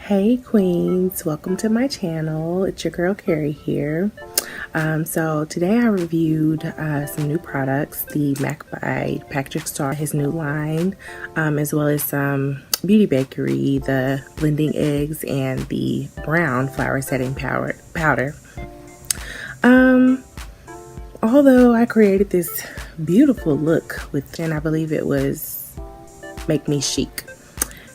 Hey Queens, welcome to my channel. It's your girl Carrie here. So today I reviewed some new products, the Mac by Patrick Starrr, his new line, as well as some Beauty Bakerie, the blending eggs and the brown flour setting powder. Although I created this beautiful look with, and I believe it was Make Me Chic.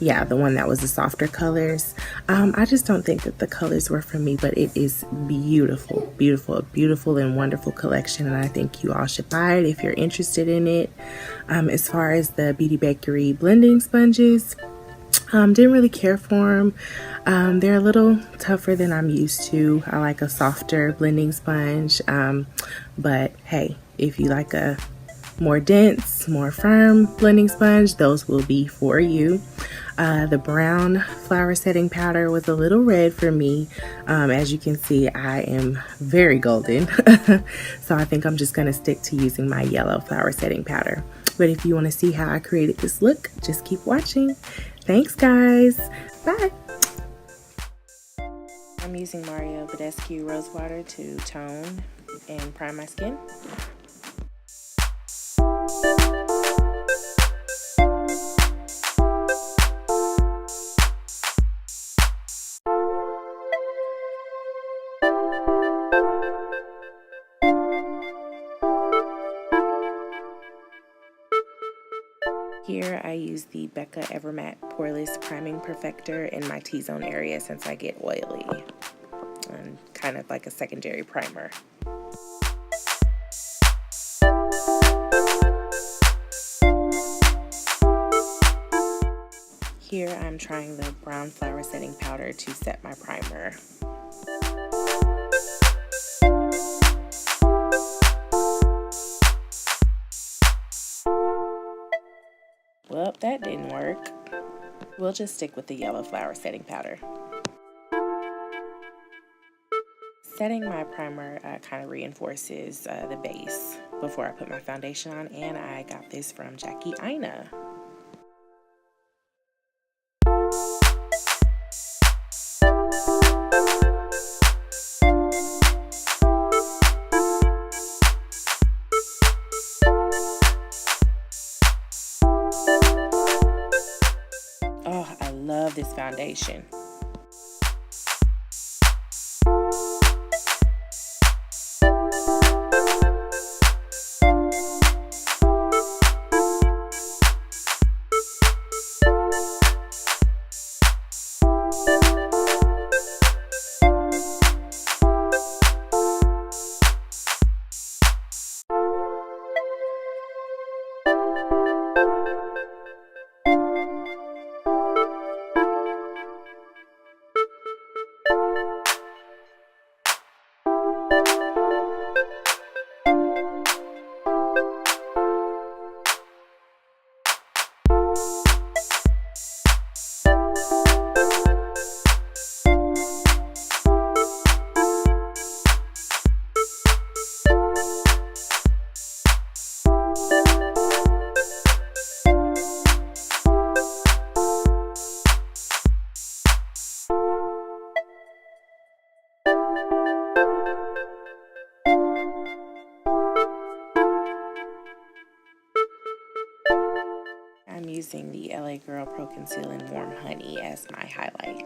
Yeah, the one that was the softer colors. I just don't think that the colors were for me, but it is beautiful, beautiful, beautiful and wonderful collection. And I think you all should buy it if you're interested in it. As far as the Beauty Bakerie blending sponges, didn't really care for them. They're a little tougher than I'm used to. I like a softer blending sponge. But hey, if you like a more dense, more firm blending sponge, those will be for you. The brown flour setting powder was a little red for me. As you can see, I am very golden. So I think I'm just going to stick to using my yellow flour setting powder. But if you want to see how I created this look, just keep watching. Thanks, guys. Bye. I'm using Mario Badescu Rose Water to tone and prime my skin. Here I use the Becca Evermatte Poreless Priming Perfector in my T-zone area since I get oily, and kind of like a secondary primer. Here I'm trying the brown flour setting powder to set my primer. Well, that didn't work. We'll just stick with the yellow flour setting powder. Setting my primer kind of reinforces the base before I put my foundation on, and I got this from Jackie Aina. Oh, I love this foundation. I'm using the LA Girl Pro Conceal in Warm Honey as my highlight.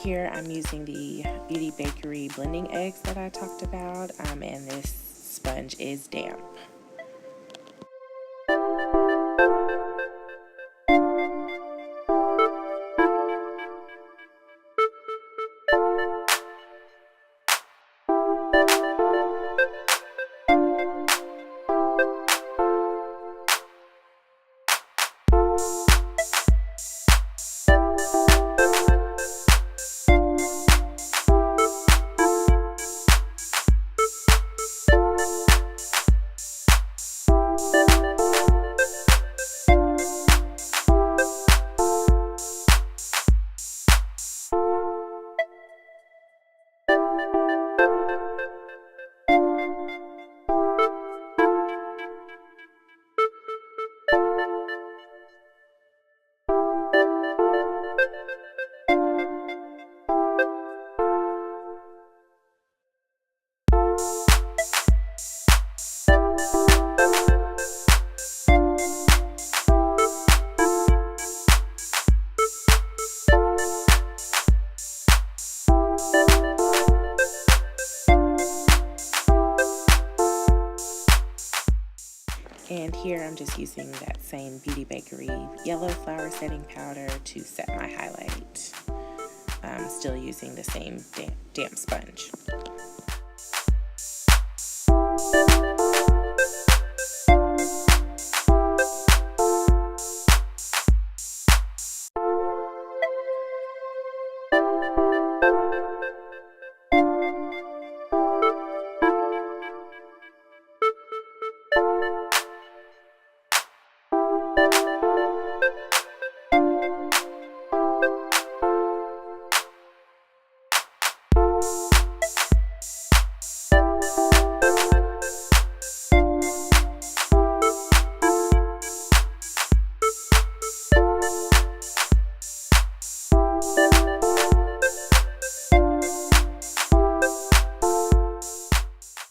Here I'm using the Beauty Bakerie blending eggs that I talked about, and this sponge is damp. And here I'm just using that same Beauty Bakerie yellow flower setting powder to set my highlight. I'm still using the same damp sponge.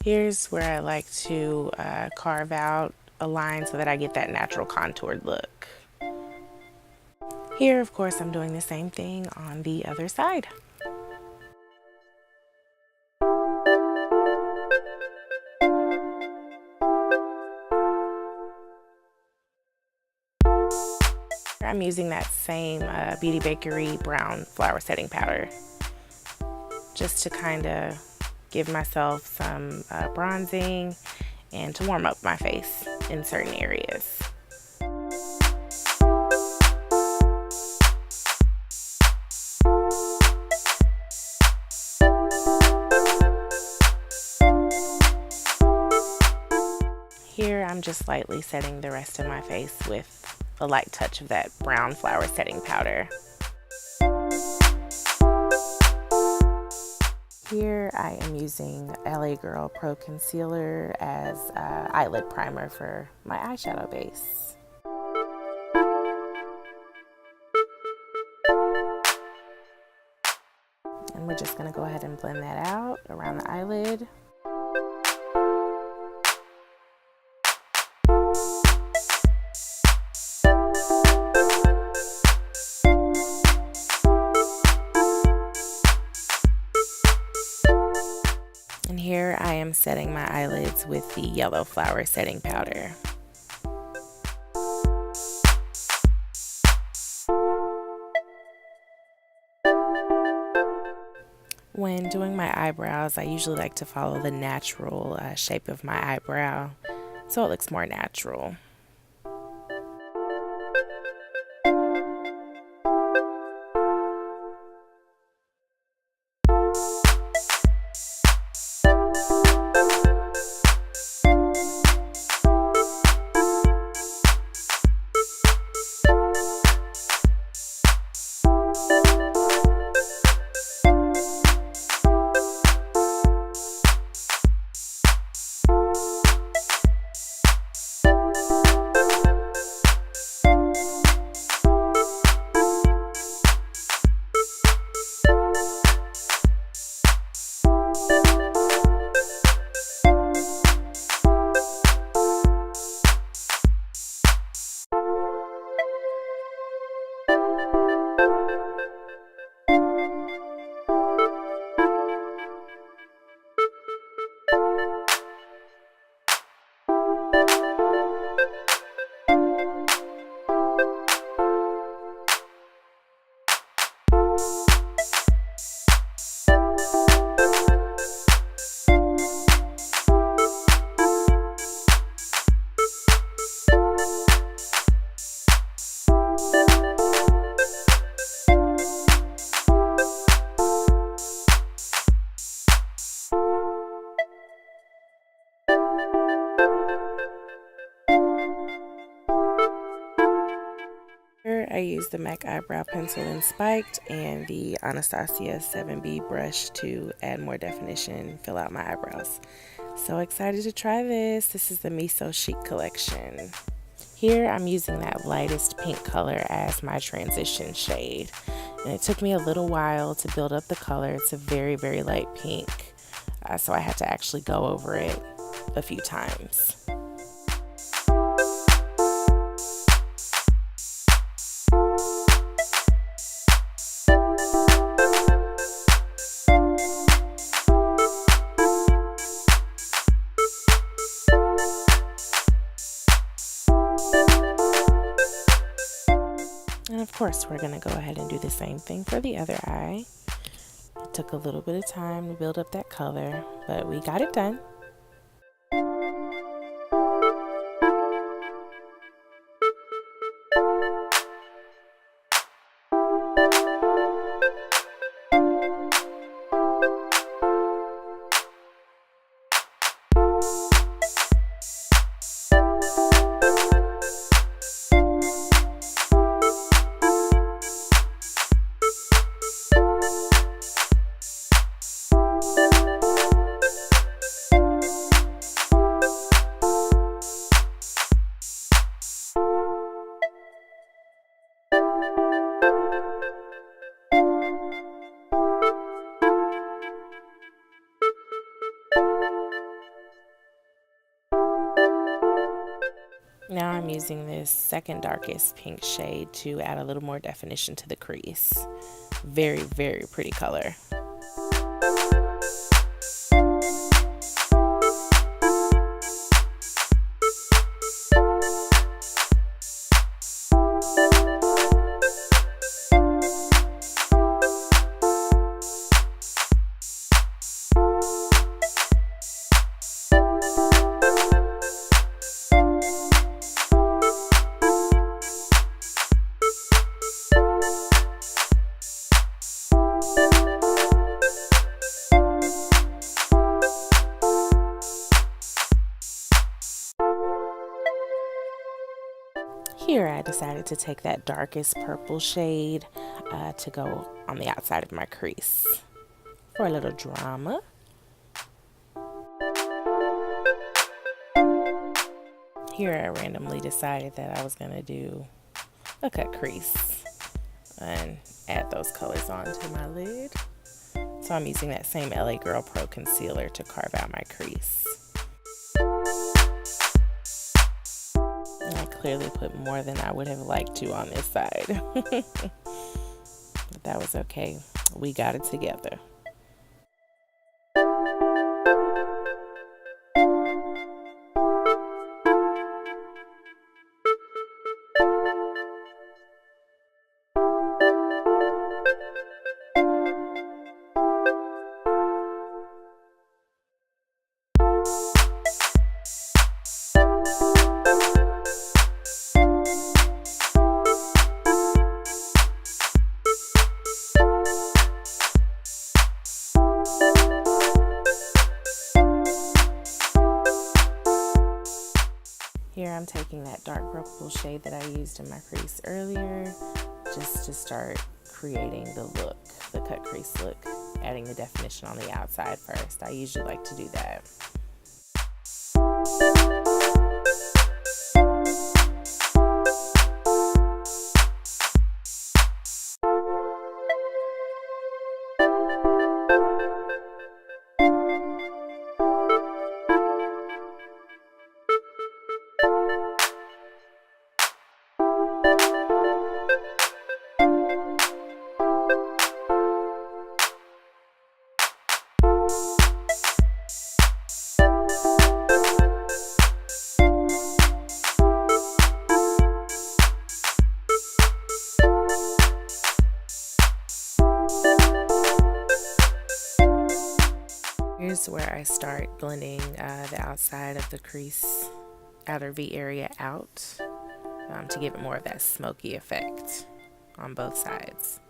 Here's where I like to carve out a line so that I get that natural contoured look. Here, of course, I'm doing the same thing on the other side. I'm using that same Beauty Bakerie brown flower setting powder just to kind of give myself some bronzing and to warm up my face in certain areas. Here I'm just lightly setting the rest of my face with a light touch of that brown flower setting powder. Here I am using LA Girl Pro Concealer as eyelid primer for my eyeshadow base. And we're just going to go ahead and blend that out around the eyelid. And here I am setting my eyelids with the yellow flower setting powder. When doing my eyebrows, I usually like to follow the natural shape of my eyebrow so it looks more natural. I used the MAC eyebrow pencil in spiked and the Anastasia 7B brush to add more definition, fill out my eyebrows. So excited to try this. This is the Miso Chic collection. Here I'm using that lightest pink color as my transition shade. And it took me a little while to build up the color. It's a very, very light pink. So I had to actually go over it a few times. of course, we're going to go ahead and do the same thing for the other eye. It took a little bit of time to build up that color, but we got it done. Now I'm using this second darkest pink shade to add a little more definition to the crease. Very, very pretty color. Here I decided to take that darkest purple shade to go on the outside of my crease for a little drama. Here I randomly decided that I was going to do a cut crease and add those colors onto my lid. So I'm using that same LA Girl Pro concealer to carve out my crease. I clearly put more than I would have liked to on this side. But that was okay. We got it together. Here I'm taking that dark purple shade that I used in my crease earlier just to start creating the look, the cut crease look, adding the definition on the outside first. I usually like to do that. Here's where I start blending the outside of the crease, outer V area out to give it more of that smoky effect on both sides.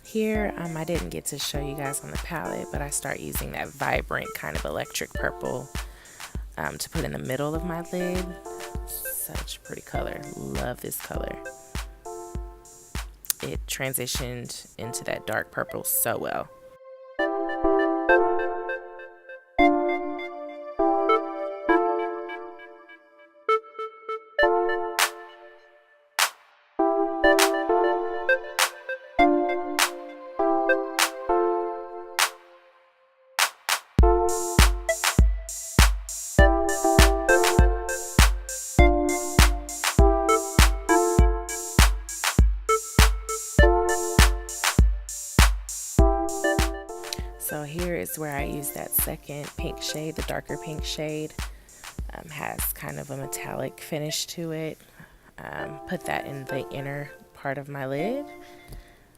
Here, I didn't get to show you guys on the palette, but I start using that vibrant kind of electric purple to put in the middle of my lid. Such a pretty color. Love this color. It transitioned into that dark purple so well. So here is where I use that second pink shade, the darker pink shade. Has kind of a metallic finish to it. Put that in the inner part of my lid.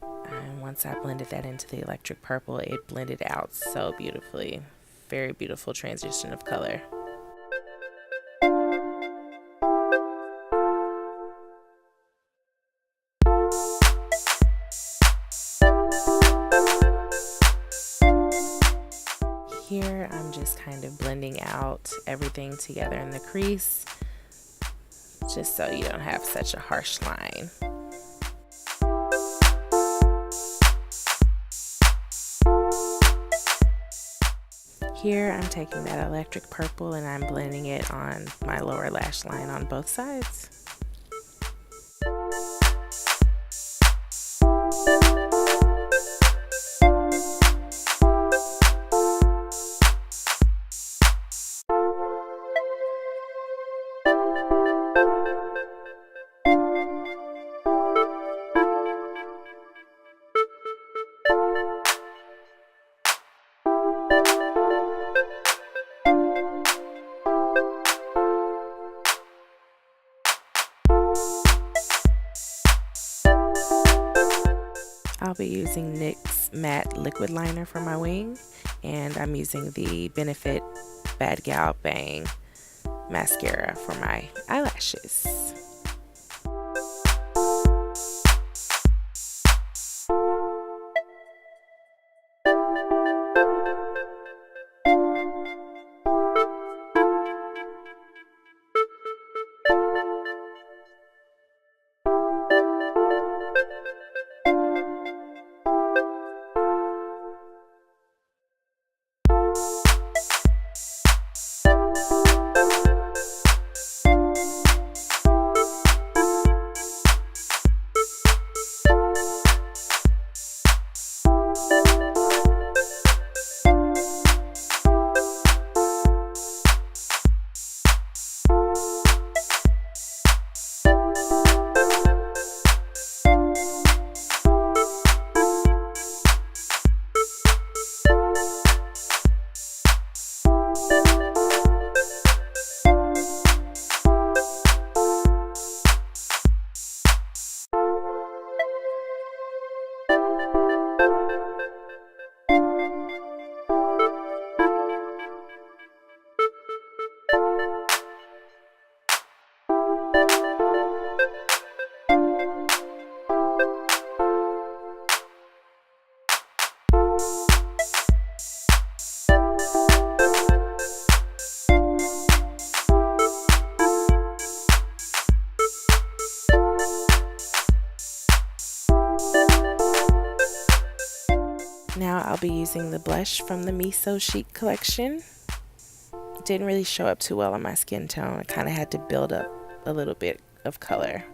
And once I blended that into the electric purple, it blended out so beautifully. Very beautiful transition of color. Here I'm just kind of blending out everything together in the crease, just so you don't have such a harsh line. Here I'm taking that electric purple and I'm blending it on my lower lash line on both sides. I'll be using NYX Matte Liquid Liner for my wing, and I'm using the Benefit Bad Gal Bang Mascara for my eyelashes. Now I'll be using the blush from the Miso Chic collection. It didn't really show up too well on my skin tone. I kind of had to build up a little bit of color.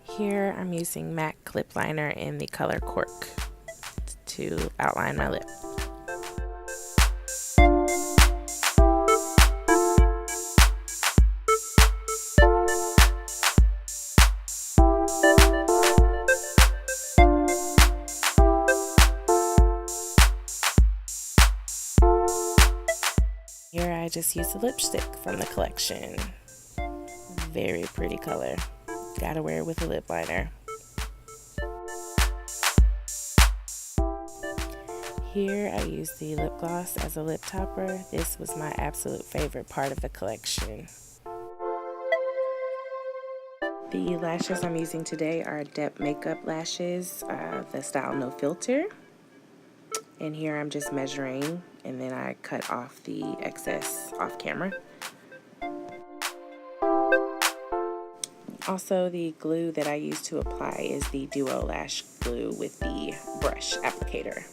Here I'm using MAC Clip Liner in the color Cork to outline my lip. Here I just used a lipstick from the collection. Very pretty color. Gotta wear it with a lip liner. Here I used the lip gloss as a lip topper. This was my absolute favorite part of the collection. The lashes I'm using today are Depth Makeup lashes, the style No Filter. And here I'm just measuring, and then I cut off the excess off camera. Also, the glue that I use to apply is the Duo Lash Glue with the brush applicator.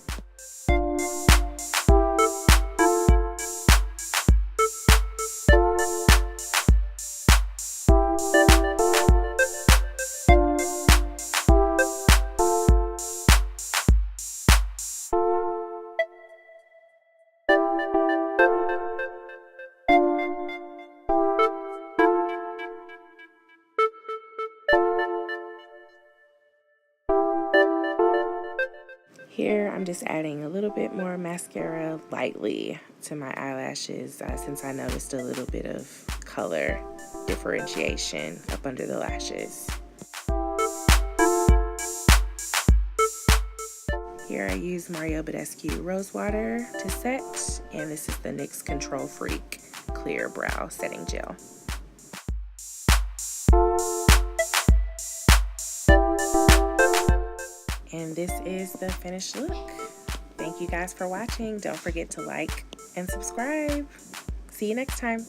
just adding a little bit more mascara lightly to my eyelashes since I noticed a little bit of color differentiation up under the lashes. Here I use Mario Badescu Rose Water to set, and this is the NYX Control Freak Clear Brow Setting Gel. And this is the finished look. Thank you guys for watching. Don't forget to like and subscribe. See you next time.